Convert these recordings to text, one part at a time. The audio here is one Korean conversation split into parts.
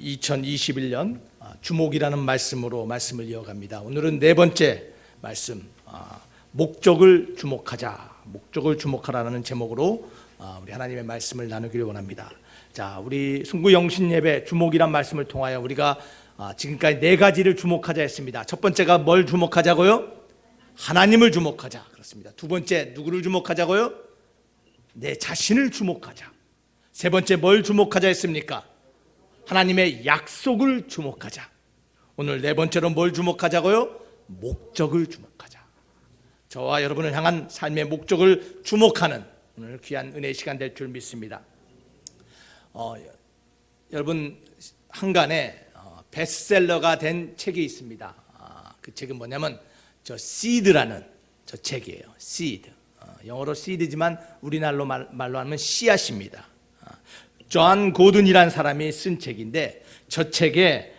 2021년 주목이라는 말씀으로 말씀을 이어갑니다. 오늘은 네 번째 말씀, 목적을 주목하자, 목적을 주목하라는 제목으로 우리 하나님의 말씀을 나누기를 원합니다. 자, 우리 순구 영신 예배 주목이란 말씀을 통하여 우리가 지금까지 네 가지를 주목하자 했습니다. 첫 번째가 뭘 주목하자고요? 하나님을 주목하자. 그렇습니다. 두 번째, 누구를 주목하자고요? 내 자신을 주목하자. 세 번째, 뭘 주목하자 했습니까? 하나님의 약속을 주목하자. 오늘 네 번째로 뭘 주목하자고요? 목적을 주목하자. 저와 여러분을 향한 삶의 목적을 주목하는 오늘 귀한 은혜의 시간 될 줄 믿습니다. 여러분 한간에 베스트셀러가 된 책이 있습니다. 그 책은 뭐냐면 저 씨드라는 저 책이에요. 씨드. 영어로 씨드지만 우리나라로 말로 하면 씨앗입니다. 존 고든이라는 사람이 쓴 책인데 저 책에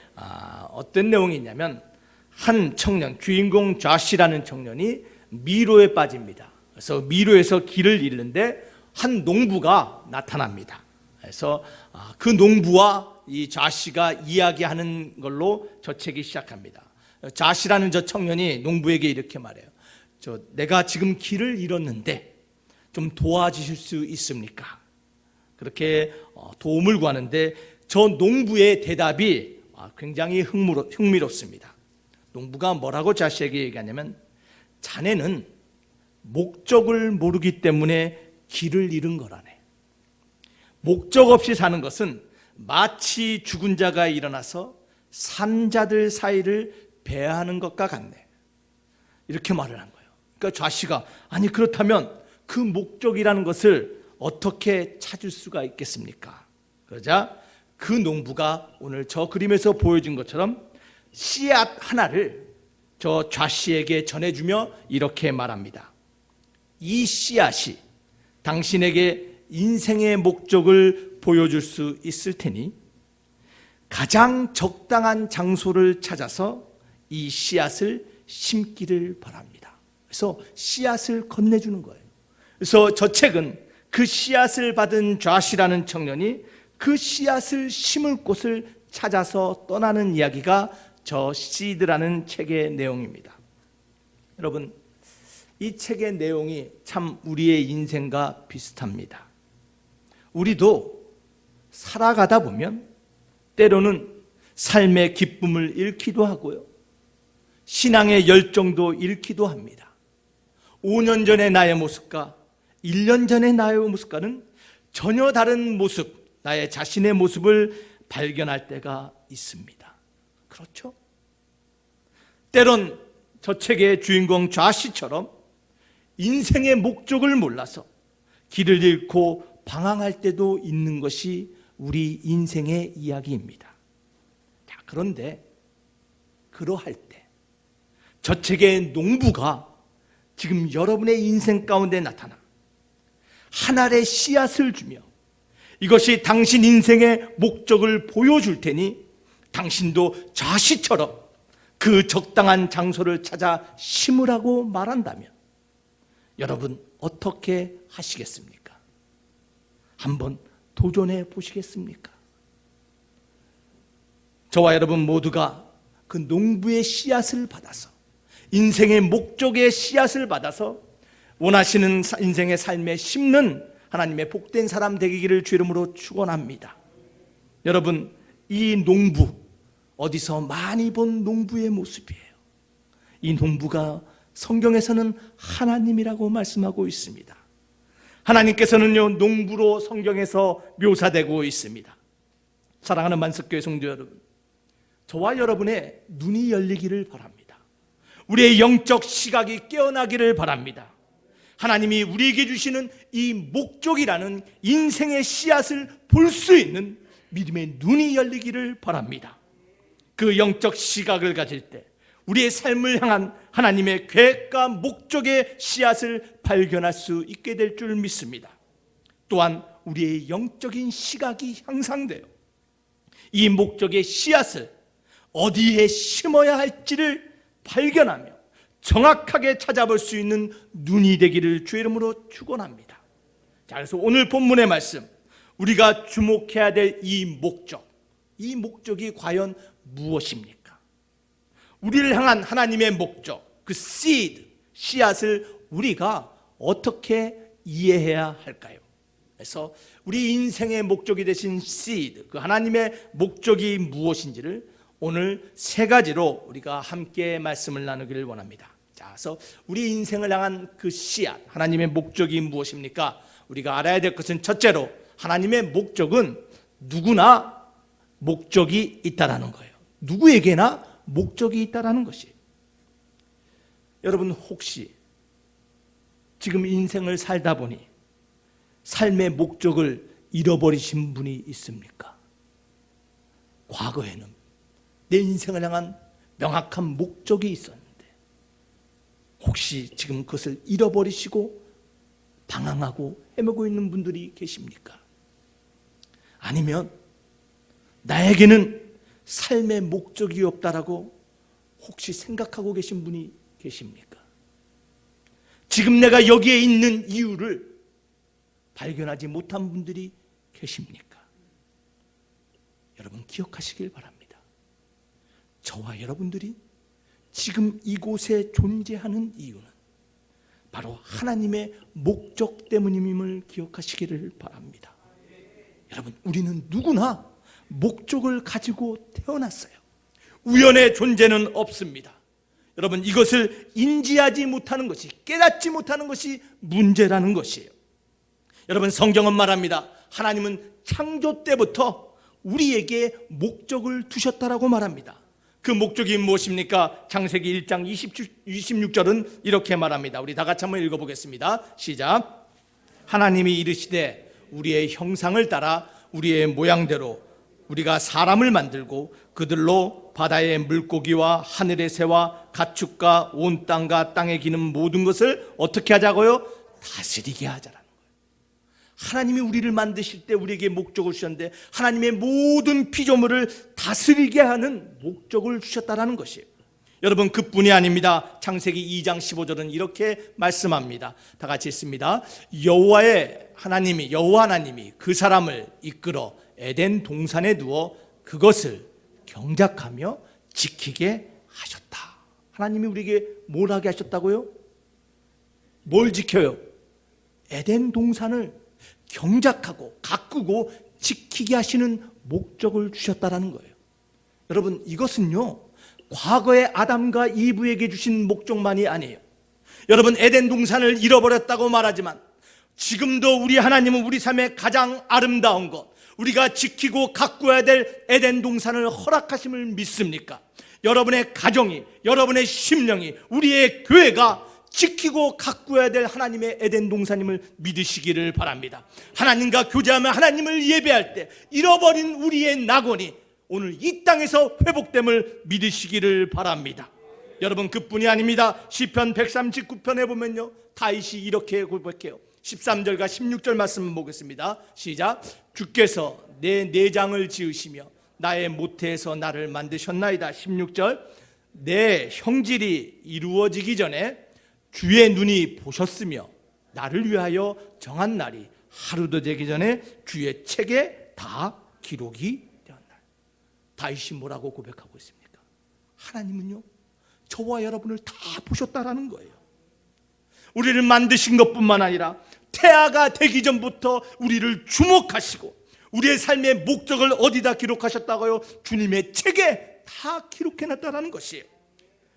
어떤 내용이 있냐면 한 청년, 주인공 조시라는 청년이 미로에 빠집니다. 그래서 미로에서 길을 잃는데 한 농부가 나타납니다. 그래서 그 농부와 이 조시가 이야기하는 걸로 저 책이 시작합니다. 조시라는 저 청년이 농부에게 이렇게 말해요. 내가 지금 길을 잃었는데 좀 도와주실 수 있습니까? 그렇게 도움을 구하는데 저 농부의 대답이 굉장히 흥미롭습니다. 농부가 뭐라고 조시에게 얘기하냐면 자네는 목적을 모르기 때문에 길을 잃은 거라네. 목적 없이 사는 것은 마치 죽은 자가 일어나서 산 자들 사이를 배회하는 것과 같네. 이렇게 말을 한 거예요. 그러니까 조시가 아니 그렇다면 그 목적이라는 것을 어떻게 찾을 수가 있겠습니까? 그러자 그 농부가 오늘 저 그림에서 보여준 것처럼 씨앗 하나를 저 조시에게 전해주며 이렇게 말합니다. 이 씨앗이 당신에게 인생의 목적을 보여줄 수 있을 테니 가장 적당한 장소를 찾아서 이 씨앗을 심기를 바랍니다. 그래서 씨앗을 건네주는 거예요. 그래서 저 책은 그 씨앗을 받은 조시라는 청년이 그 씨앗을 심을 곳을 찾아서 떠나는 이야기가 저 씨드라는 책의 내용입니다. 여러분, 이 책의 내용이 참 우리의 인생과 비슷합니다. 우리도 살아가다 보면 때로는 삶의 기쁨을 잃기도 하고요. 신앙의 열정도 잃기도 합니다. 5년 전의 나의 모습과 1년 전의 나의 모습과는 전혀 다른 모습, 나의 자신의 모습을 발견할 때가 있습니다. 그렇죠? 때론 저 책의 주인공 조시처럼 인생의 목적을 몰라서 길을 잃고 방황할 때도 있는 것이 우리 인생의 이야기입니다. 자, 그런데 그러할 때 저 책의 농부가 지금 여러분의 인생 가운데 나타나 한 알의 씨앗을 주며 이것이 당신 인생의 목적을 보여줄 테니 당신도 조시처럼 그 적당한 장소를 찾아 심으라고 말한다면 여러분 어떻게 하시겠습니까? 한번 도전해 보시겠습니까? 저와 여러분 모두가 그 농부의 씨앗을 받아서 인생의 목적의 씨앗을 받아서 원하시는 인생의 삶에 심는 하나님의 복된 사람 되기를 주 이름으로 축원합니다. 여러분, 이 농부 어디서 많이 본 농부의 모습이에요. 이 농부가 성경에서는 하나님이라고 말씀하고 있습니다. 하나님께서는요 농부로 성경에서 묘사되고 있습니다. 사랑하는 만석교회 성도 여러분, 저와 여러분의 눈이 열리기를 바랍니다. 우리의 영적 시각이 깨어나기를 바랍니다. 하나님이 우리에게 주시는 이 목적이라는 인생의 씨앗을 볼 수 있는 믿음의 눈이 열리기를 바랍니다. 그 영적 시각을 가질 때 우리의 삶을 향한 하나님의 계획과 목적의 씨앗을 발견할 수 있게 될 줄 믿습니다. 또한 우리의 영적인 시각이 향상되어 이 목적의 씨앗을 어디에 심어야 할지를 발견하며 정확하게 찾아볼 수 있는 눈이 되기를 주의 이름으로 축원합니다. 자, 그래서 오늘 본문의 말씀, 우리가 주목해야 될 이 목적, 이 목적이 과연 무엇입니까? 우리를 향한 하나님의 목적, 그 seed, 씨앗을 우리가 어떻게 이해해야 할까요? 그래서 우리 인생의 목적이 되신 seed, 그 하나님의 목적이 무엇인지를 오늘 세 가지로 우리가 함께 말씀을 나누기를 원합니다. 자, 그래서 우리 인생을 향한 그 씨앗, 하나님의 목적이 무엇입니까? 우리가 알아야 될 것은 첫째로 하나님의 목적은 누구나 목적이 있다라는 거예요. 누구에게나 목적이 있다라는 것이. 여러분 혹시 지금 인생을 살다 보니 삶의 목적을 잃어버리신 분이 있습니까? 과거에는 내 인생을 향한 명확한 목적이 있었는데 혹시 지금 그것을 잃어버리시고 방황하고 헤매고 있는 분들이 계십니까? 아니면 나에게는 삶의 목적이 없다라고 혹시 생각하고 계신 분이 계십니까? 지금 내가 여기에 있는 이유를 발견하지 못한 분들이 계십니까? 여러분 기억하시길 바랍니다. 저와 여러분들이 지금 이곳에 존재하는 이유는 바로 하나님의 목적 때문임을 기억하시기를 바랍니다. 여러분 우리는 누구나 목적을 가지고 태어났어요. 우연의 존재는 없습니다. 여러분 이것을 인지하지 못하는 것이, 깨닫지 못하는 것이 문제라는 것이에요. 여러분 성경은 말합니다. 하나님은 창조 때부터 우리에게 목적을 두셨다라고 말합니다. 그 목적이 무엇입니까? 창세기 1장 26절은 이렇게 말합니다. 우리 다 같이 한번 읽어보겠습니다. 시작. 하나님이 이르시되 우리의 형상을 따라 우리의 모양대로 우리가 사람을 만들고 그들로 바다의 물고기와 하늘의 새와 가축과 온 땅과 땅에 기는 모든 것을 어떻게 하자고요? 다스리게 하자라는 거예요. 하나님이 우리를 만드실 때 우리에게 목적을 주셨는데 하나님의 모든 피조물을 다스리게 하는 목적을 주셨다라는 것이에요. 여러분 그뿐이 아닙니다. 창세기 2장 15절은 이렇게 말씀합니다. 다 같이 읽습니다. 여호와 하나님이 그 사람을 이끌어 에덴 동산에 두어 그것을 경작하며 지키게 하셨다. 하나님이 우리에게 뭘 하게 하셨다고요? 뭘 지켜요? 에덴 동산을 경작하고 가꾸고 지키게 하시는 목적을 주셨다라는 거예요. 여러분 이것은요 과거의 아담과 이브에게 주신 목적만이 아니에요. 여러분 에덴 동산을 잃어버렸다고 말하지만 지금도 우리 하나님은 우리 삶의 가장 아름다운 것, 우리가 지키고 가꾸어야 될 에덴 동산을 허락하심을 믿습니까? 여러분의 가정이, 여러분의 심령이, 우리의 교회가 지키고 가꾸어야 될 하나님의 에덴 동산임을 믿으시기를 바랍니다. 하나님과 교제하며 하나님을 예배할 때 잃어버린 우리의 낙원이 오늘 이 땅에서 회복됨을 믿으시기를 바랍니다. 여러분 그뿐이 아닙니다. 시편 139편에 보면요 다윗이 이렇게 고백해요. 13절과 16절 말씀 보겠습니다. 시작. 주께서 내 내장을 지으시며 나의 모태에서 나를 만드셨나이다. 16절. 내 형질이 이루어지기 전에 주의 눈이 보셨으며 나를 위하여 정한 날이 하루도 되기 전에 주의 책에 다 기록이 되었나이다. 다윗이 뭐라고 고백하고 있습니까? 하나님은요 저와 여러분을 다 보셨다라는 거예요. 우리를 만드신 것뿐만 아니라 태아가 되기 전부터 우리를 주목하시고 우리의 삶의 목적을 어디다 기록하셨다고요? 주님의 책에 다 기록해놨다라는 것이에요.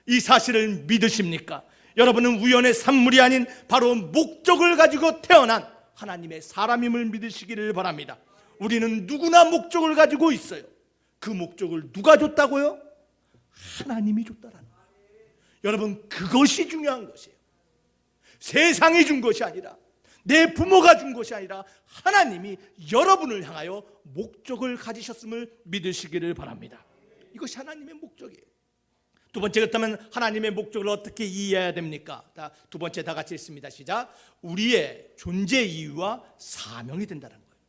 이 사실을 믿으십니까? 여러분은 우연의 산물이 아닌 바로 목적을 가지고 태어난 하나님의 사람임을 믿으시기를 바랍니다. 우리는 누구나 목적을 가지고 있어요. 그 목적을 누가 줬다고요? 하나님이 줬다라는 거예요. 여러분 그것이 중요한 것이에요. 세상이 준 것이 아니라, 내 부모가 준 것이 아니라 하나님이 여러분을 향하여 목적을 가지셨음을 믿으시기를 바랍니다. 이것이 하나님의 목적이에요. 두 번째, 그렇다면 하나님의 목적을 어떻게 이해해야 됩니까? 두 번째 다 같이 읽습니다. 시작. 우리의 존재 이유와 사명이 된다는 거예요.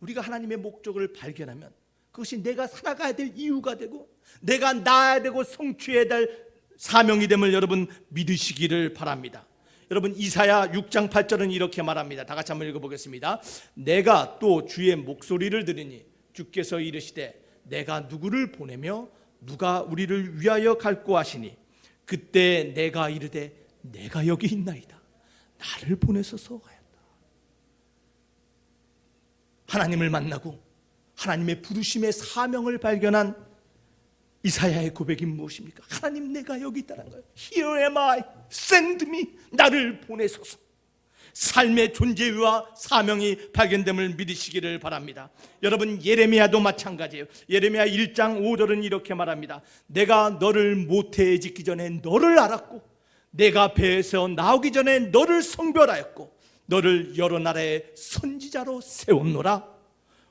우리가 하나님의 목적을 발견하면 그것이 내가 살아가야 될 이유가 되고 내가 낳아야 되고 성취해야 될 사명이 됨을 여러분 믿으시기를 바랍니다. 여러분 이사야 6장 8절은 이렇게 말합니다. 다 같이 한번 읽어보겠습니다. 내가 또 주의 목소리를 들으니 주께서 이르시되 내가 누구를 보내며 누가 우리를 위하여 갈고 하시니 그때 내가 이르되 내가 여기 있나이다. 나를 보내소서 하였다. 하나님을 만나고 하나님의 부르심의 사명을 발견한 이사야의 고백이 무엇입니까? 하나님, 내가 여기 있다는 거예요. Here am I, send me. 나를 보내소서. 삶의 존재와 사명이 발견됨을 믿으시기를 바랍니다. 여러분, 예레미야도 마찬가지예요. 예레미야 1장 5절은 이렇게 말합니다. 내가 너를 모태에 짓기 전에 너를 알았고 내가 배에서 나오기 전에 너를 성별하였고 너를 여러 나라의 선지자로 세웠노라.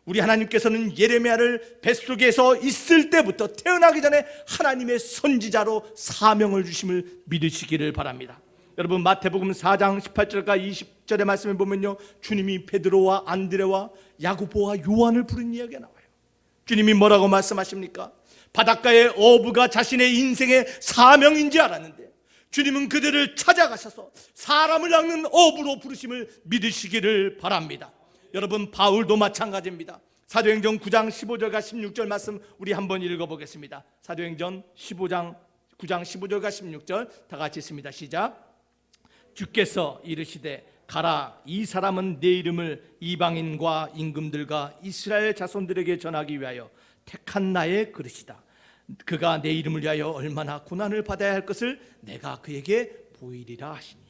우리 하나님께서는 예레미야를 뱃속에서 있을 때부터 태어나기 전에 하나님의 선지자로 사명을 주심을 믿으시기를 바랍니다. 여러분, 마태복음 4장 18절과 20절의 말씀을 보면요, 주님이 베드로와 안드레와 야고보와 요한을 부른 이야기가 나와요. 주님이 뭐라고 말씀하십니까? 바닷가의 어부가 자신의 인생의 사명인지 알았는데 주님은 그들을 찾아가셔서 사람을 낚는 어부로 부르심을 믿으시기를 바랍니다. 여러분, 바울도 마찬가지입니다. 사도행전 9장 15절과 16절 말씀 우리 한번 읽어보겠습니다. 사도행전 9장 15절과 16절 다 같이 읽습니다. 시작. 주께서 이르시되 가라, 이 사람은 내 이름을 이방인과 임금들과 이스라엘 자손들에게 전하기 위하여 택한 나의 그릇이다. 그가 내 이름을 위하여 얼마나 고난을 받아야 할 것을 내가 그에게 보이리라 하시니.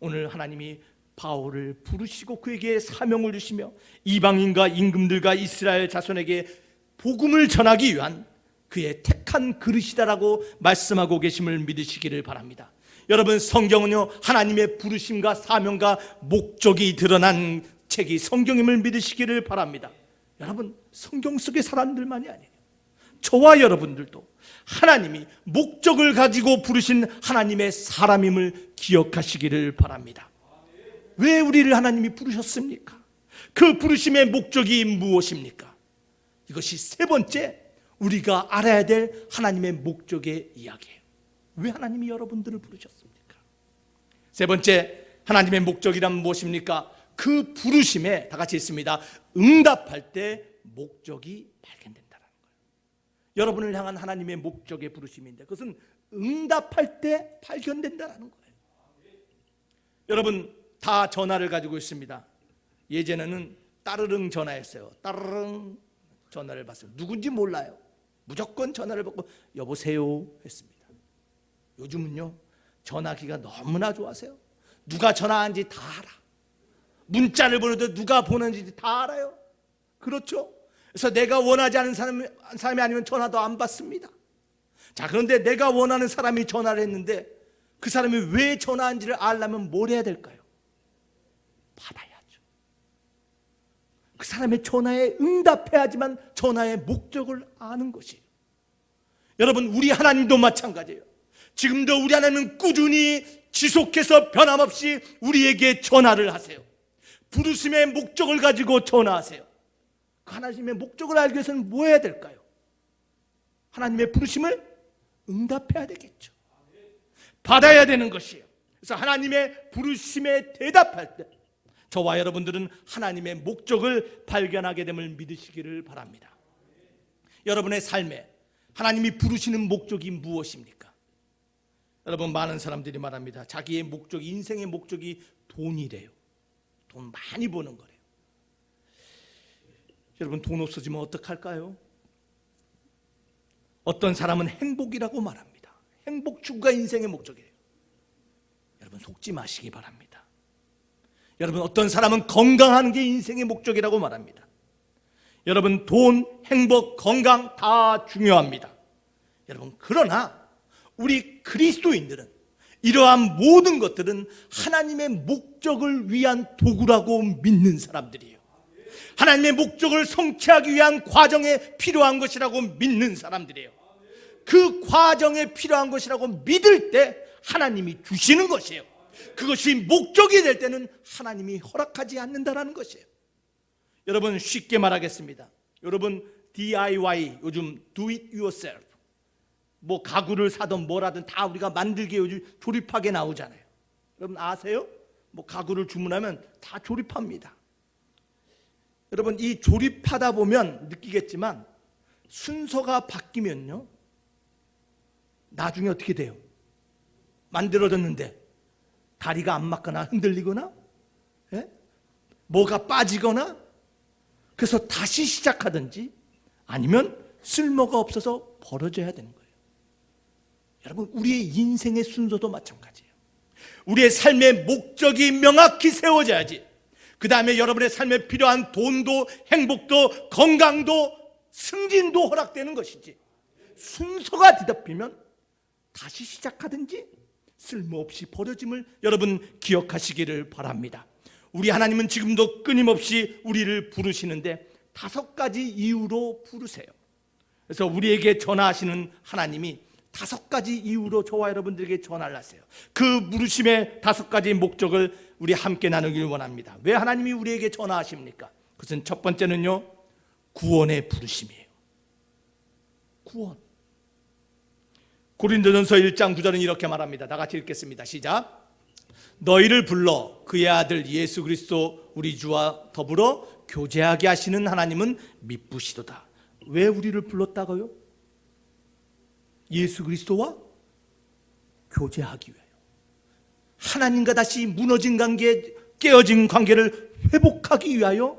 오늘 하나님이 바울을 부르시고 그에게 사명을 주시며 이방인과 임금들과 이스라엘 자손에게 복음을 전하기 위한 그의 택한 그릇이다라고 말씀하고 계심을 믿으시기를 바랍니다. 여러분, 성경은요, 하나님의 부르심과 사명과 목적이 드러난 책이 성경임을 믿으시기를 바랍니다. 여러분, 성경 속의 사람들만이 아니에요. 저와 여러분들도 하나님이 목적을 가지고 부르신 하나님의 사람임을 기억하시기를 바랍니다. 왜 우리를 하나님이 부르셨습니까? 그 부르심의 목적이 무엇입니까? 이것이 세 번째 우리가 알아야 될 하나님의 목적의 이야기예요. 왜 하나님이 여러분들을 부르셨습니까? 세 번째 하나님의 목적이란 무엇입니까? 그 부르심에 다 같이 있습니다. 응답할 때 목적이 발견된다는 거예요. 여러분을 향한 하나님의 목적의 부르심인데 그것은 응답할 때 발견된다는 거예요. 여러분, 다 전화를 가지고 있습니다. 예전에는 따르릉 전화였어요. 따르릉 전화를 받습니다. 누군지 몰라요. 무조건 전화를 받고 여보세요 했습니다. 요즘은요, 전화기가 너무나 좋아서요, 누가 전화하는지 다 알아. 문자를 보내도 누가 보내는지 다 알아요. 그렇죠? 그래서 내가 원하지 않은 사람이 아니면 전화도 안 받습니다. 자, 그런데 내가 원하는 사람이 전화를 했는데 그 사람이 왜 전화한지를 알려면 뭘 해야 될까요? 받아야죠. 그 사람의 전화에 응답해야지만 전화의 목적을 아는 것이에요. 여러분, 우리 하나님도 마찬가지예요. 지금도 우리 하나님은 꾸준히 지속해서 변함없이 우리에게 전화를 하세요. 부르심의 목적을 가지고 전화하세요. 그 하나님의 목적을 알기 위해서는 뭐 해야 될까요? 하나님의 부르심을 응답해야 되겠죠. 받아야 되는 것이에요. 그래서 하나님의 부르심에 대답할 때 저와 여러분들은 하나님의 목적을 발견하게 됨을 믿으시기를 바랍니다. 여러분의 삶에 하나님이 부르시는 목적이 무엇입니까? 여러분, 많은 사람들이 말합니다. 자기의 목적이, 인생의 목적이 돈이래요. 돈 많이 버는 거래요. 여러분, 돈 없어지면 어떡할까요? 어떤 사람은 행복이라고 말합니다. 행복 추구가 인생의 목적이에요. 여러분, 속지 마시기 바랍니다. 여러분, 어떤 사람은 건강하는 게 인생의 목적이라고 말합니다. 여러분, 돈, 행복, 건강 다 중요합니다. 여러분, 그러나 우리 그리스도인들은 이러한 모든 것들은 하나님의 목적을 위한 도구라고 믿는 사람들이에요. 하나님의 목적을 성취하기 위한 과정에 필요한 것이라고 믿는 사람들이에요. 그 과정에 필요한 것이라고 믿을 때 하나님이 주시는 것이에요. 그것이 목적이 될 때는 하나님이 허락하지 않는다는 것이에요. 여러분, 쉽게 말하겠습니다. 여러분, DIY, 요즘 do it yourself, 뭐 가구를 사든 뭘 하든 다 우리가 만들기에 요즘 조립하게 나오잖아요. 여러분 아세요? 뭐 가구를 주문하면 다 조립합니다. 여러분, 이 조립하다 보면 느끼겠지만 순서가 바뀌면요, 나중에 어떻게 돼요? 만들어졌는데 다리가 안 맞거나 흔들리거나, 예? 뭐가 빠지거나, 그래서 다시 시작하든지 아니면 쓸모가 없어서 벌어져야 되는 거예요. 여러분, 우리의 인생의 순서도 마찬가지예요. 우리의 삶의 목적이 명확히 세워져야지 그 다음에 여러분의 삶에 필요한 돈도 행복도 건강도 승진도 허락되는 것이지, 순서가 뒤덮이면 다시 시작하든지 쓸모없이 버려짐을 여러분 기억하시기를 바랍니다. 우리 하나님은 지금도 끊임없이 우리를 부르시는데 5가지 이유로 부르세요. 그래서 우리에게 전화하시는 하나님이 5가지 이유로 저와 여러분들에게 전화를 하세요. 그 부르심의 5가지 목적을 우리 함께 나누길 원합니다. 왜 하나님이 우리에게 전화하십니까? 그것은 첫 번째는요, 구원의 부르심이에요. 구원. 고린도전서 1장 9절은 이렇게 말합니다. 다 같이 읽겠습니다. 시작. 너희를 불러 그의 아들 예수 그리스도 우리 주와 더불어 교제하게 하시는 하나님은 미쁘시도다. 왜 우리를 불렀다고요? 예수 그리스도와 교제하기 위하여, 하나님과 다시 무너진 관계, 깨어진 관계를 회복하기 위하여,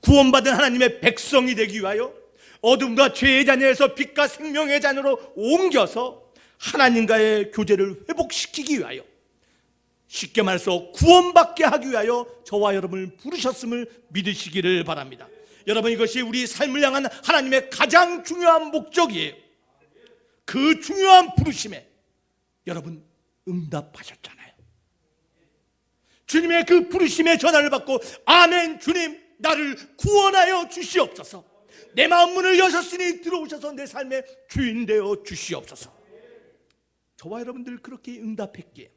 구원받은 하나님의 백성이 되기 위하여, 어둠과 죄의 자녀에서 빛과 생명의 자녀로 옮겨서 하나님과의 교제를 회복시키기 위하여, 쉽게 말해서 구원받게 하기 위하여 저와 여러분을 부르셨음을 믿으시기를 바랍니다. 여러분, 이것이 우리 삶을 향한 하나님의 가장 중요한 목적이에요. 그 중요한 부르심에 여러분 응답하셨잖아요. 주님의 그 부르심의 전화를 받고 아멘, 주님 나를 구원하여 주시옵소서, 내 마음 문을 여셨으니 들어오셔서 내 삶의 주인 되어 주시옵소서. 저와 여러분들 그렇게 응답했기에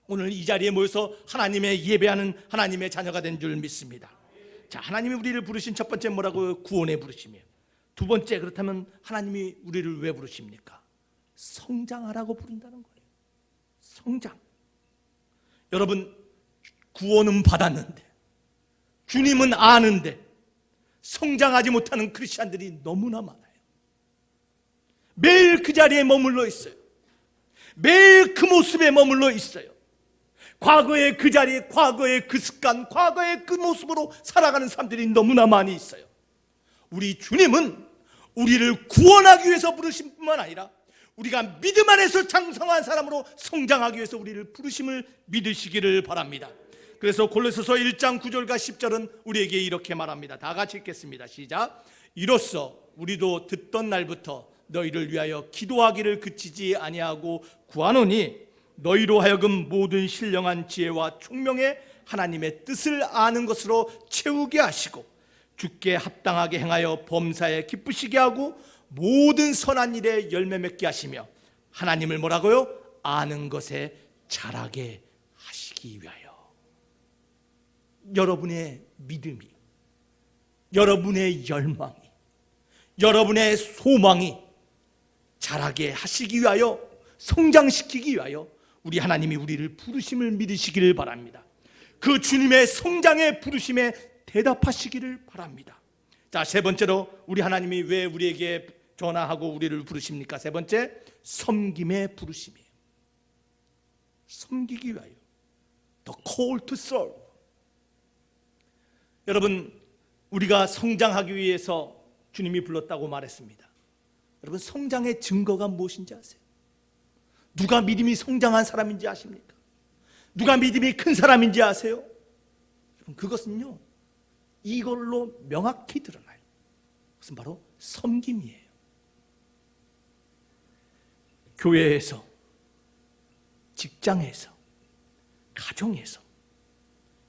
오늘 이 자리에 모여서 하나님의 예배하는 하나님의 자녀가 된 줄 믿습니다. 자, 하나님이 우리를 부르신 첫 번째 뭐라고요? 구원의 부르심이에요. 두 번째, 그렇다면 하나님이 우리를 왜 부르십니까? 성장하라고 부른다는 거예요. 성장. 여러분, 구원은 받았는데, 주님은 아는데 성장하지 못하는 크리스찬들이 너무나 많아요. 매일 그 자리에 머물러 있어요. 매일 그 모습에 머물러 있어요. 과거의 그 자리, 과거의 그 습관, 과거의 그 모습으로 살아가는 사람들이 너무나 많이 있어요. 우리 주님은 우리를 구원하기 위해서 부르신 뿐만 아니라 우리가 믿음 안에서 장성한 사람으로 성장하기 위해서 우리를 부르심을 믿으시기를 바랍니다. 그래서 골로새서 1장 9절과 10절은 우리에게 이렇게 말합니다. 다 같이 읽겠습니다. 시작. 이로써 우리도 듣던 날부터 너희를 위하여 기도하기를 그치지 아니하고 구하노니 너희로 하여금 모든 신령한 지혜와 총명의 하나님의 뜻을 아는 것으로 채우게 하시고 주께 합당하게 행하여 범사에 기쁘시게 하고 모든 선한 일에 열매 맺게 하시며 하나님을 뭐라고요? 아는 것에 자라게 하시기 위하여. 여러분의 믿음이, 여러분의 열망이, 여러분의 소망이 자라게 하시기 위하여, 성장시키기 위하여 우리 하나님이 우리를 부르심을 믿으시기를 바랍니다. 그 주님의 성장의 부르심에 대답하시기를 바랍니다. 자, 세 번째로 우리 하나님이 왜 우리에게 전화하고 우리를 부르십니까? 세 번째, 섬김의 부르심이에요. 섬기기 위하여. The call to serve. 여러분, 우리가 성장하기 위해서 주님이 불렀다고 말했습니다. 여러분, 성장의 증거가 무엇인지 아세요? 누가 믿음이 성장한 사람인지 아십니까? 누가 믿음이 큰 사람인지 아세요? 여러분, 그것은요, 이걸로 명확히 드러나요. 그것은 바로 섬김이에요. 교회에서, 직장에서, 가정에서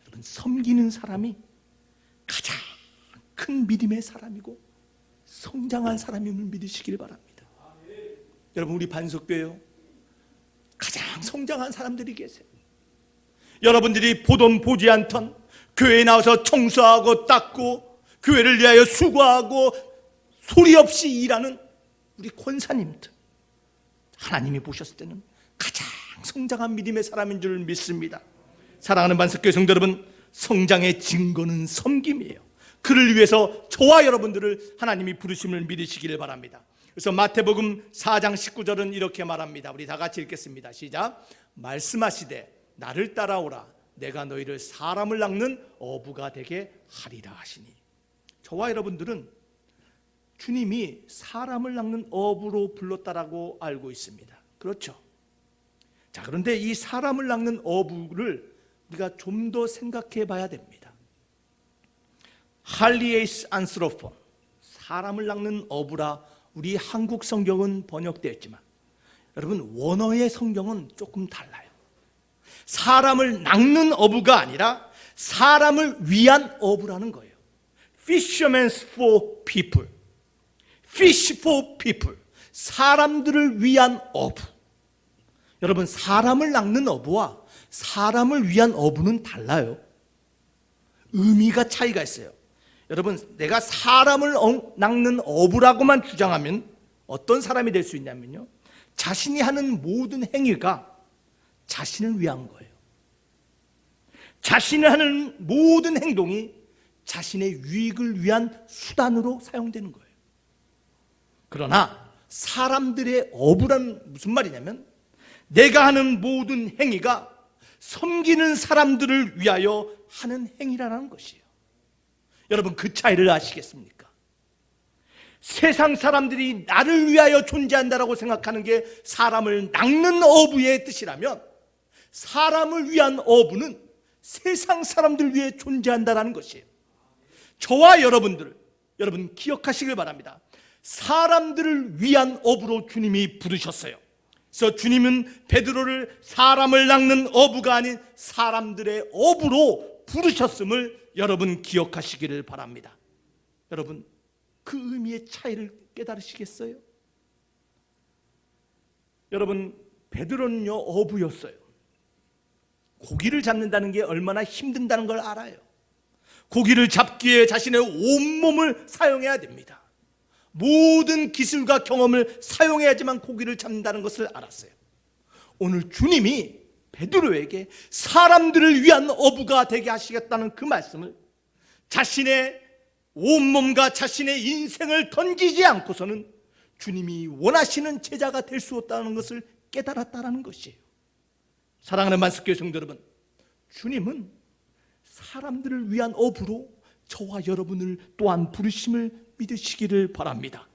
여러분, 섬기는 사람이 가장 큰 믿음의 사람이고 성장한 사람임을 믿으시길 바랍니다. 여러분, 우리 반석교회요, 가장 성장한 사람들이 계세요. 여러분들이 보던 보지 않던 교회에 나와서 청소하고 닦고 교회를 위하여 수고하고 소리 없이 일하는 우리 권사님들, 하나님이 보셨을 때는 가장 성장한 믿음의 사람인 줄 믿습니다. 사랑하는 반석교회 성도 여러분, 성장의 증거는 섬김이에요. 그를 위해서 저와 여러분들을 하나님이 부르심을 믿으시기를 바랍니다. 그래서 마태복음 4장 19절은 이렇게 말합니다. 우리 다 같이 읽겠습니다. 시작. 말씀하시되 나를 따라오라. 내가 너희를 사람을 낚는 어부가 되게 하리라 하시니. 저와 여러분들은 주님이 사람을 낚는 어부로 불렀다라고 알고 있습니다. 그렇죠? 자, 그런데 이 사람을 낚는 어부를 우리가 좀 더 생각해 봐야 됩니다. 할리에이스 안스로폰, 사람을 낚는 어부라 우리 한국 성경은 번역되었지만 여러분 원어의 성경은 조금 달라요. 사람을 낚는 어부가 아니라 사람을 위한 어부라는 거예요. Fishermen for people, Fish for people, 사람들을 위한 어부. 여러분, 사람을 낚는 어부와 사람을 위한 어부는 달라요. 의미가 차이가 있어요. 여러분, 내가 사람을 낚는 어부라고만 주장하면 어떤 사람이 될 수 있냐면요, 자신이 하는 모든 행위가 자신을 위한 거예요. 자신이 하는 모든 행동이 자신의 유익을 위한 수단으로 사용되는 거예요. 그러나 사람들의 어부란 무슨 말이냐면 내가 하는 모든 행위가 섬기는 사람들을 위하여 하는 행위라는 것이에요. 여러분, 그 차이를 아시겠습니까? 세상 사람들이 나를 위하여 존재한다라고 생각하는 게 사람을 낚는 어부의 뜻이라면 사람을 위한 어부는 세상 사람들 위해 존재한다라는 것이에요. 저와 여러분 기억하시길 바랍니다. 사람들을 위한 어부로 주님이 부르셨어요. 그래서 주님은 베드로를 사람을 낚는 어부가 아닌 사람들의 어부로 부르셨음을 여러분 기억하시기를 바랍니다. 여러분, 그 의미의 차이를 깨달으시겠어요? 여러분, 베드로는요 어부였어요. 고기를 잡는다는 게 얼마나 힘든다는 걸 알아요. 고기를 잡기 위해 자신의 온몸을 사용해야 됩니다. 모든 기술과 경험을 사용해야지만 고기를 잡는다는 것을 알았어요. 오늘 주님이 베드로에게 사람들을 위한 어부가 되게 하시겠다는 그 말씀을 자신의 온몸과 자신의 인생을 던지지 않고서는 주님이 원하시는 제자가 될 수 없다는 것을 깨달았다는 것이에요. 사랑하는 만석교회 성도 여러분, 주님은 사람들을 위한 어부로 저와 여러분을 또한 부르심을 믿으시기를 바랍니다.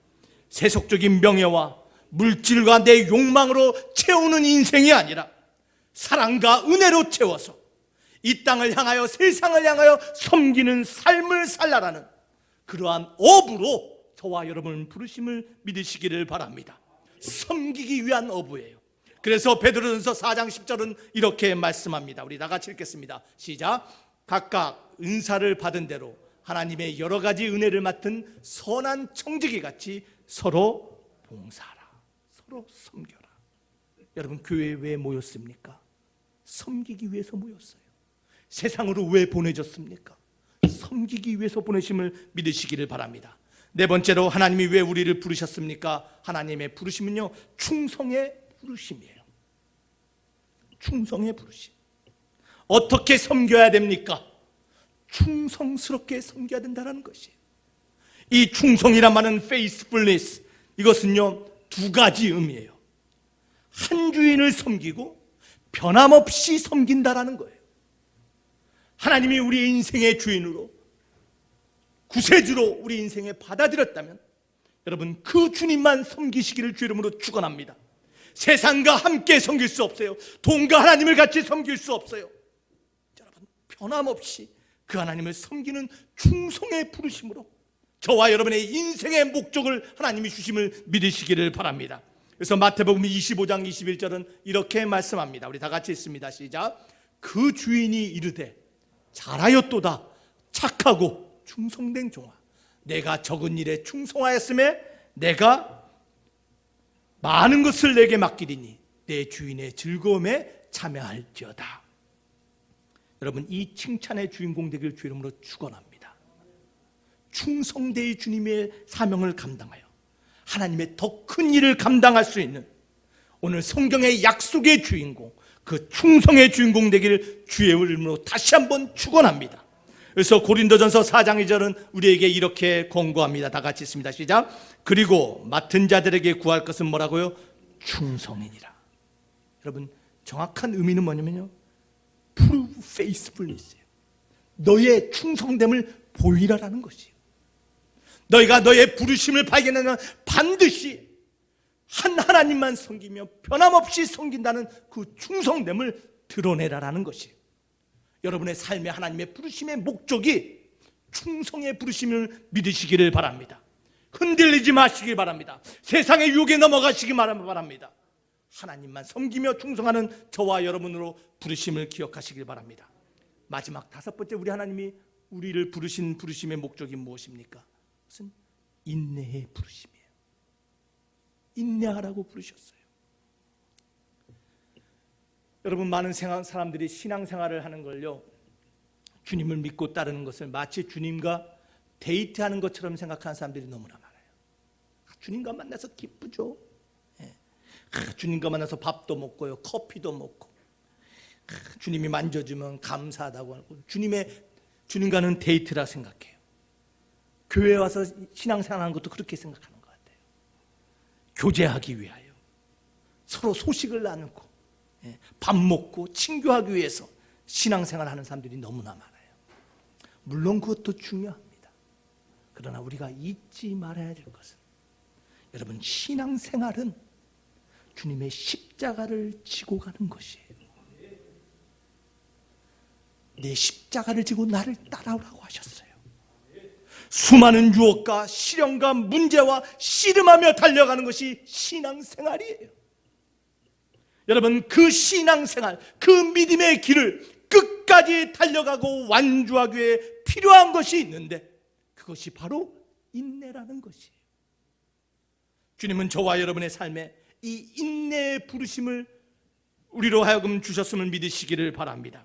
세속적인 명예와 물질과 내 욕망으로 채우는 인생이 아니라 사랑과 은혜로 채워서 이 땅을 향하여 세상을 향하여 섬기는 삶을 살라라는 그러한 어부로 저와 여러분 부르심을 믿으시기를 바랍니다. 섬기기 위한 어부예요. 그래서 베드로전서 4장 10절은 이렇게 말씀합니다. 우리 다 같이 읽겠습니다. 시작. 각각 은사를 받은 대로 하나님의 여러 가지 은혜를 맡은 선한 청지기 같이 서로 봉사하라. 서로 섬겨라. 여러분, 교회에 왜 모였습니까? 섬기기 위해서 모였어요. 세상으로 왜 보내졌습니까? 섬기기 위해서 보내심을 믿으시기를 바랍니다. 네 번째로 하나님이 왜 우리를 부르셨습니까? 하나님의 부르심은요, 충성의 부르심이에요. 충성의 부르심. 어떻게 섬겨야 됩니까? 충성스럽게 섬겨야 된다는 것이에요. 이 충성이란 말은 faithfulness, 이것은요 두 가지 의미예요. 한 주인을 섬기고 변함없이 섬긴다라는 거예요. 하나님이 우리 인생의 주인으로 구세주로 우리 인생에 받아들였다면 여러분, 그 주님만 섬기시기를 주 이름으로 축원합니다. 세상과 함께 섬길 수 없어요. 돈과 하나님을 같이 섬길 수 없어요. 여러분, 변함없이 그 하나님을 섬기는 충성의 부르심으로 저와 여러분의 인생의 목적을 하나님이 주심을 믿으시기를 바랍니다. 그래서 마태복음 25장 21절은 이렇게 말씀합니다. 우리 다 같이 읽습니다. 시작. 그 주인이 이르되 잘하였도다 착하고 충성된 종아, 내가 적은 일에 충성하였음에 내가 많은 것을 내게 맡기리니 내 주인의 즐거움에 참여할지어다. 여러분, 이 칭찬의 주인공 되길 주 이름으로 축원합니다. 충성되이 주님의 사명을 감당하여 하나님의 더 큰 일을 감당할 수 있는 오늘 성경의 약속의 주인공, 그 충성의 주인공 되기를 주의 이름으로 다시 한번 축원합니다. 그래서 고린도전서 4장 2절은 우리에게 이렇게 권고합니다. 다 같이 있습니다. 시작. 그리고 맡은 자들에게 구할 것은 뭐라고요? 충성이니라. 여러분, 정확한 의미는 뭐냐면요, prove faithfulness예요. 너의 충성됨을 보이라라는 것이에요. 너희가 너의 부르심을 발견하면 반드시 한 하나님만 섬기며 변함없이 섬긴다는 그 충성됨을 드러내라라는 것이에요. 여러분의 삶에 하나님의 부르심의 목적이 충성의 부르심을 믿으시기를 바랍니다. 흔들리지 마시길 바랍니다. 세상의 유혹에 넘어가시기 바랍니다. 하나님만 섬기며 충성하는 저와 여러분으로 부르심을 기억하시길 바랍니다. 마지막 5번째, 우리 하나님이 우리를 부르신 부르심의 목적이 무엇입니까? 무슨 인내의 부르심이에요. 인내하라고 부르셨어요. 여러분, 많은 사람들이 신앙생활을 하는 걸요, 주님을 믿고 따르는 것을 마치 주님과 데이트하는 것처럼 생각하는 사람들이 너무나 많아요. 주님과 만나서 기쁘죠. 주님과 만나서 밥도 먹고요, 커피도 먹고, 주님이 만져주면 감사하다고 하고, 주님과는 데이트라 생각해요. 교회에 와서 신앙생활하는 것도 그렇게 생각하는 것 같아요. 교제하기 위하여, 서로 소식을 나누고, 밥 먹고 친교하기 위해서 신앙생활하는 사람들이 너무나 많아요. 물론 그것도 중요합니다. 그러나 우리가 잊지 말아야 될 것은, 여러분, 신앙생활은 주님의 십자가를 지고 가는 것이에요. 내 십자가를 지고 나를 따라오라고 하셨어요. 수많은 유혹과 시련과 문제와 씨름하며 달려가는 것이 신앙생활이에요. 여러분, 그 신앙생활, 그 믿음의 길을 끝까지 달려가고 완주하기 위해 필요한 것이 있는데, 그것이 바로 인내라는 것이에요. 주님은 저와 여러분의 삶에 이 인내의 부르심을 우리로 하여금 주셨음을 믿으시기를 바랍니다.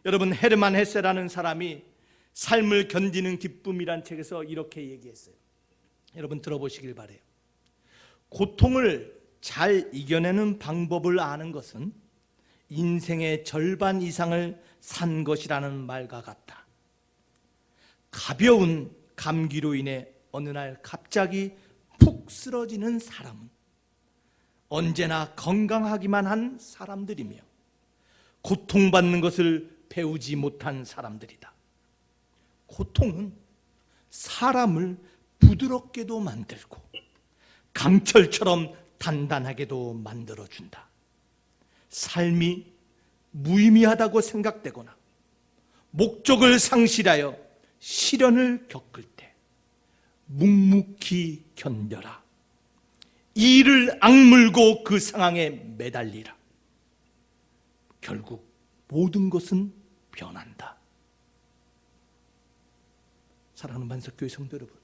여러분, 헤르만 헤세라는 사람이 삶을 견디는 기쁨이란 책에서 이렇게 얘기했어요. 여러분, 들어보시길 바라요. 고통을 잘 이겨내는 방법을 아는 것은 인생의 절반 이상을 산 것이라는 말과 같다. 가벼운 감기로 인해 어느 날 갑자기 푹 쓰러지는 사람은 언제나 건강하기만 한 사람들이며 고통받는 것을 배우지 못한 사람들이다. 고통은 사람을 부드럽게도 만들고 강철처럼 단단하게도 만들어준다. 삶이 무의미하다고 생각되거나 목적을 상실하여 시련을 겪을 때 묵묵히 견뎌라. 이를 악물고 그 상황에 매달리라. 결국 모든 것은 변한다. 사랑하는 만석교회 성도 여러분,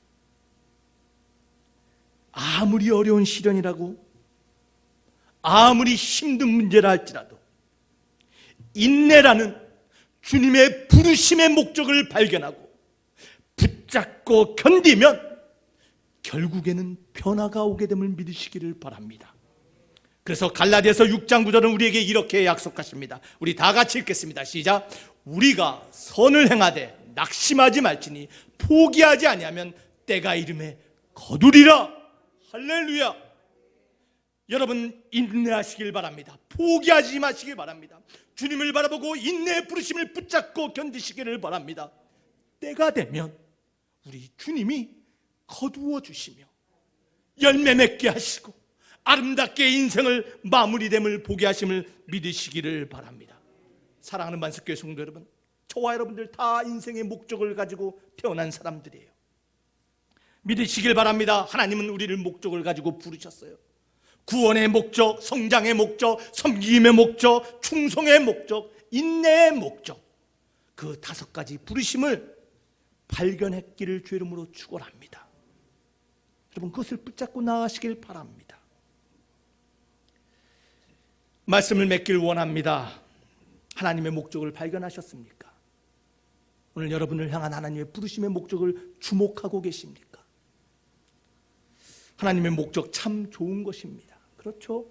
아무리 어려운 시련이라고, 아무리 힘든 문제라 할지라도 인내라는 주님의 부르심의 목적을 발견하고 붙잡고 견디면 결국에는 변화가 오게 됨을 믿으시기를 바랍니다. 그래서 갈라디아서 6장 9절은 우리에게 이렇게 약속하십니다. 우리 다 같이 읽겠습니다. 시작. 우리가 선을 행하되 낙심하지 말지니 포기하지 아니하면 때가 이름에 거두리라. 할렐루야. 여러분, 인내하시길 바랍니다. 포기하지 마시길 바랍니다. 주님을 바라보고 인내의 부르심을 붙잡고 견디시기를 바랍니다. 때가 되면 우리 주님이 거두어 주시며 열매 맺게 하시고 아름답게 인생을 마무리됨을 보게 하심을 믿으시기를 바랍니다. 사랑하는 만석교회 성도 여러분, 저와 여러분들 다 인생의 목적을 가지고 태어난 사람들이에요. 믿으시길 바랍니다. 하나님은 우리를 목적을 가지고 부르셨어요. 구원의 목적, 성장의 목적, 섬김의 목적, 충성의 목적, 인내의 목적, 그 5가지 부르심을 발견했기를 주 이름으로 축원합니다. 여러분, 그것을 붙잡고 나아가시길 바랍니다. 말씀을 맺길 원합니다. 하나님의 목적을 발견하셨습니까? 오늘 여러분을 향한 하나님의 부르심의 목적을 주목하고 계십니까? 하나님의 목적 참 좋은 것입니다. 그렇죠?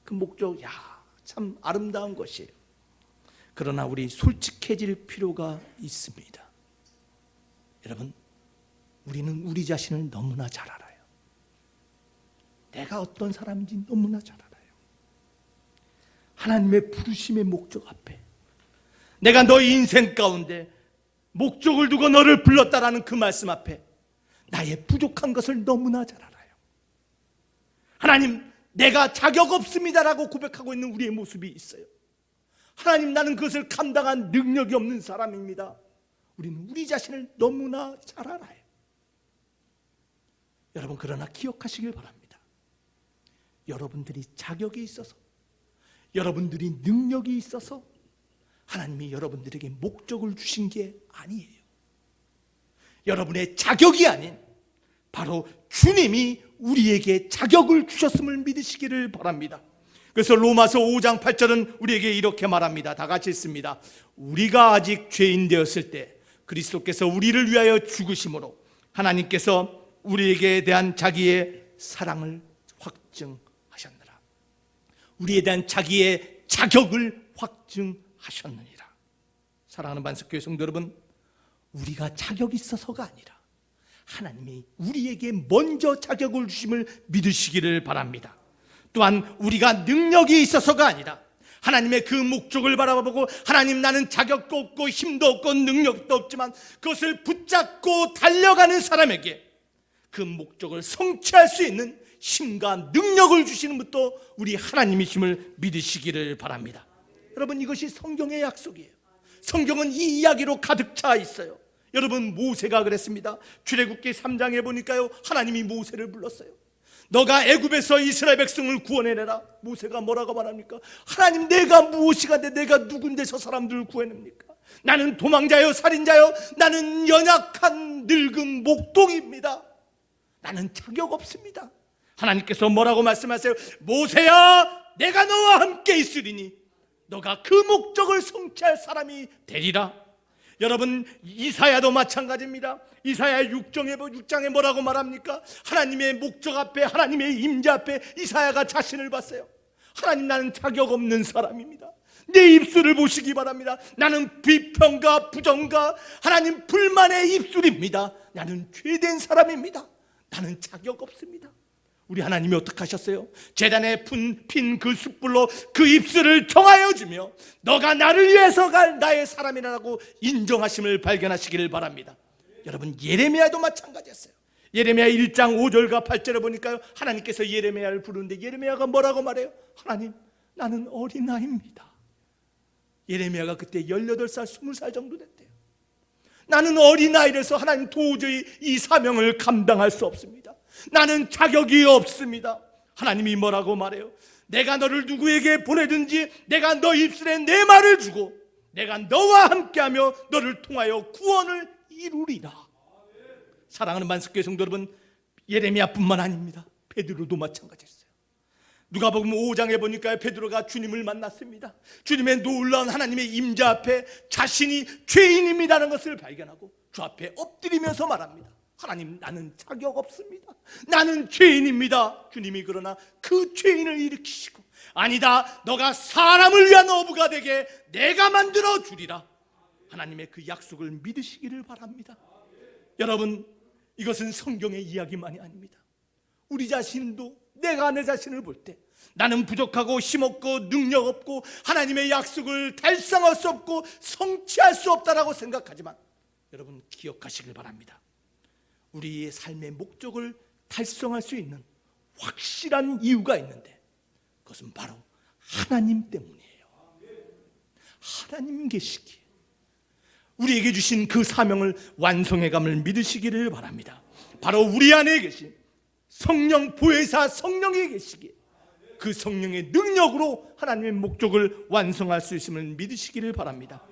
그 목적, 참 아름다운 것이에요. 그러나 우리 솔직해질 필요가 있습니다. 여러분, 우리는 우리 자신을 너무나 잘 알아요. 내가 어떤 사람인지 너무나 잘 알아요. 하나님의 부르심의 목적 앞에, 내가 너의 인생 가운데 목적을 두고 너를 불렀다라는 그 말씀 앞에 나의 부족한 것을 너무나 잘 알아요. 하나님, 내가 자격 없습니다라고 고백하고 있는 우리의 모습이 있어요. 하나님, 나는 그것을 감당한 능력이 없는 사람입니다. 우리는 우리 자신을 너무나 잘 알아요. 여러분, 그러나 기억하시길 바랍니다. 여러분들이 자격이 있어서, 여러분들이 능력이 있어서 하나님이 여러분들에게 목적을 주신 게 아니에요. 여러분의 자격이 아닌 바로 주님이 우리에게 자격을 주셨음을 믿으시기를 바랍니다. 그래서 로마서 5장 8절은 우리에게 이렇게 말합니다. 다 같이 읽습니다. 우리가 아직 죄인 되었을 때 그리스도께서 우리를 위하여 죽으심으로 하나님께서 우리에게 대한 자기의 사랑을 확증하셨느라. 우리에 대한 자기의 자격을 확증하셨느니라. 사랑하는 반석교회 성도 여러분, 우리가 자격이 있어서가 아니라 하나님이 우리에게 먼저 자격을 주심을 믿으시기를 바랍니다. 또한 우리가 능력이 있어서가 아니라 하나님의 그 목적을 바라보고, 하나님, 나는 자격도 없고 힘도 없고 능력도 없지만 그것을 붙잡고 달려가는 사람에게 그 목적을 성취할 수 있는 힘과 능력을 주시는 분도 우리 하나님이심을 믿으시기를 바랍니다. 여러분, 이것이 성경의 약속이에요. 성경은 이 이야기로 가득 차 있어요. 여러분, 모세가 그랬습니다. 출애굽기 3장에 보니까요, 하나님이 모세를 불렀어요. 너가 애굽에서 이스라엘 백성을 구원해내라. 모세가 뭐라고 말합니까? 하나님, 내가 무엇이간데 내가 누군데 저 사람들을 구해냅니까? 나는 도망자요, 살인자요, 나는 연약한 늙은 목동입니다. 나는 자격 없습니다. 하나님께서 뭐라고 말씀하세요? 모세야, 내가 너와 함께 있으리니 너가 그 목적을 성취할 사람이 되리라. 여러분, 이사야도 마찬가지입니다. 이사야 6장에 뭐라고 말합니까? 하나님의 목적 앞에, 하나님의 임재 앞에 이사야가 자신을 봤어요. 하나님, 나는 자격 없는 사람입니다. 내 입술을 보시기 바랍니다. 나는 비평과 부정과 하나님 불만의 입술입니다. 나는 죄된 사람입니다. 나는 자격 없습니다. 우리 하나님이 어떻게 하셨어요? 제단에 핀 그 숯불로 그 입술을 정하여 주며 너가 나를 위해서 갈 나의 사람이라고 인정하심을 발견하시기를 바랍니다. 여러분, 예레미야도 마찬가지였어요. 예레미야 1장 5절과 8절에 보니까요, 하나님께서 예레미야를 부르는데 예레미야가 뭐라고 말해요? 하나님, 나는 어린아이입니다. 예레미야가 그때 18살, 20살 정도 됐대요. 나는 어린아이라서 하나님, 도저히 이 사명을 감당할 수 없습니다. 나는 자격이 없습니다. 하나님이 뭐라고 말해요? 내가 너를 누구에게 보내든지 내가 너 입술에 내 말을 주고 내가 너와 함께하며 너를 통하여 구원을 이루리라. 사랑하는 만석교회 성도 여러분, 예레미야뿐만 아닙니다. 베드로도 마찬가지였어요. 누가복음 5장에 보니까 베드로가 주님을 만났습니다. 주님의 놀라운 하나님의 임재 앞에 자신이 죄인입니다라는 것을 발견하고 주 앞에 엎드리면서 말합니다. 하나님, 나는 자격 없습니다. 나는 죄인입니다. 주님이 그러나 그 죄인을 일으키시고, 아니다, 너가 사람을 위한 어부가 되게 내가 만들어 주리라. 하나님의 그 약속을 믿으시기를 바랍니다. 여러분, 이것은 성경의 이야기만이 아닙니다. 우리 자신도 내가 내 자신을 볼 때 나는 부족하고 힘없고 능력 없고 하나님의 약속을 달성할 수 없고 성취할 수 없다라고 생각하지만, 여러분, 기억하시길 바랍니다. 우리의 삶의 목적을 달성할 수 있는 확실한 이유가 있는데 그것은 바로 하나님 때문이에요. 하나님 계시기에 우리에게 주신 그 사명을 완성해감을 믿으시기를 바랍니다. 바로 우리 안에 계신 성령 보혜사 성령이 계시기에 그 성령의 능력으로 하나님의 목적을 완성할 수 있음을 믿으시기를 바랍니다.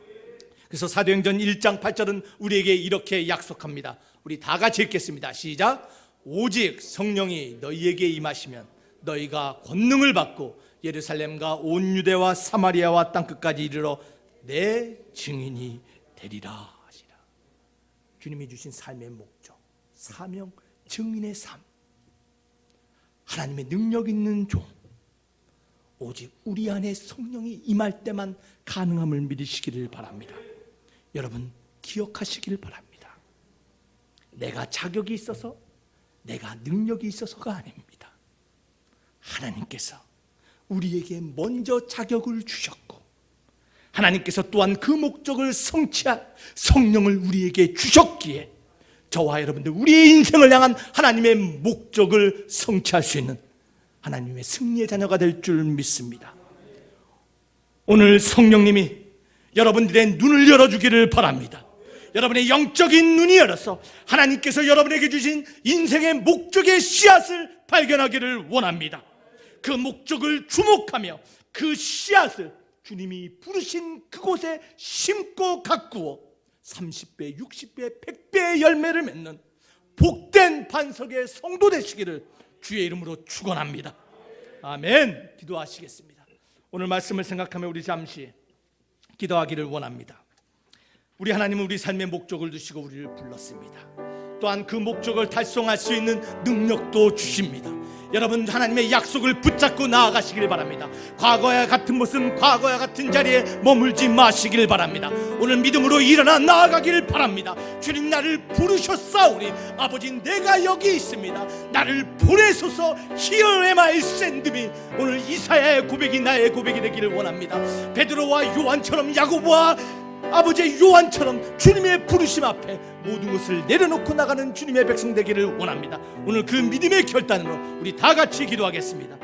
그래서 사도행전 1장 8절은 우리에게 이렇게 약속합니다. 우리 다 같이 읽겠습니다. 시작. 오직 성령이 너희에게 임하시면 너희가 권능을 받고 예루살렘과 온 유대와 사마리아와 땅끝까지 이르러 내 증인이 되리라 하시라. 주님이 주신 삶의 목적, 사명, 증인의 삶, 하나님의 능력 있는 종, 오직 우리 안에 성령이 임할 때만 가능함을 믿으시기를 바랍니다. 여러분 기억하시길 바랍니다. 내가 자격이 있어서, 내가 능력이 있어서가 아닙니다. 하나님께서 우리에게 먼저 자격을 주셨고, 하나님께서 또한 그 목적을 성취할 성령을 우리에게 주셨기에 저와 여러분들 우리의 인생을 향한 하나님의 목적을 성취할 수 있는 하나님의 승리의 자녀가 될 줄 믿습니다. 오늘 성령님이 여러분들의 눈을 열어주기를 바랍니다. 여러분의 영적인 눈이 열어서 하나님께서 여러분에게 주신 인생의 목적의 씨앗을 발견하기를 원합니다. 그 목적을 주목하며 그 씨앗을 주님이 부르신 그곳에 심고 가꾸어 30배, 60배, 100배의 열매를 맺는 복된 반석의 성도 되시기를 주의 이름으로 축원합니다. 아멘. 기도하시겠습니다. 오늘 말씀을 생각하며 우리 잠시 기도하기를 원합니다. 우리 하나님은 우리 삶의 목적을 두시고 우리를 불렀습니다. 또한 그 목적을 달성할 수 있는 능력도 주십니다. 여러분 하나님의 약속을 붙잡고 나아가시길 바랍니다. 과거와 같은 모습, 과거와 같은 자리에 머물지 마시길 바랍니다. 오늘 믿음으로 일어나 나아가길 바랍니다. 주님 나를 부르셨사오니 아버지 내가 여기 있습니다. 나를 보내소서. Here am I, send me. 오늘 이사야의 고백이 나의 고백이 되기를 원합니다. 베드로와 요한처럼, 야고보와 아버지 요한처럼 주님의 부르심 앞에 모든 것을 내려놓고 나가는 주님의 백성 되기를 원합니다. 오늘 그 믿음의 결단으로 우리 다 같이 기도하겠습니다.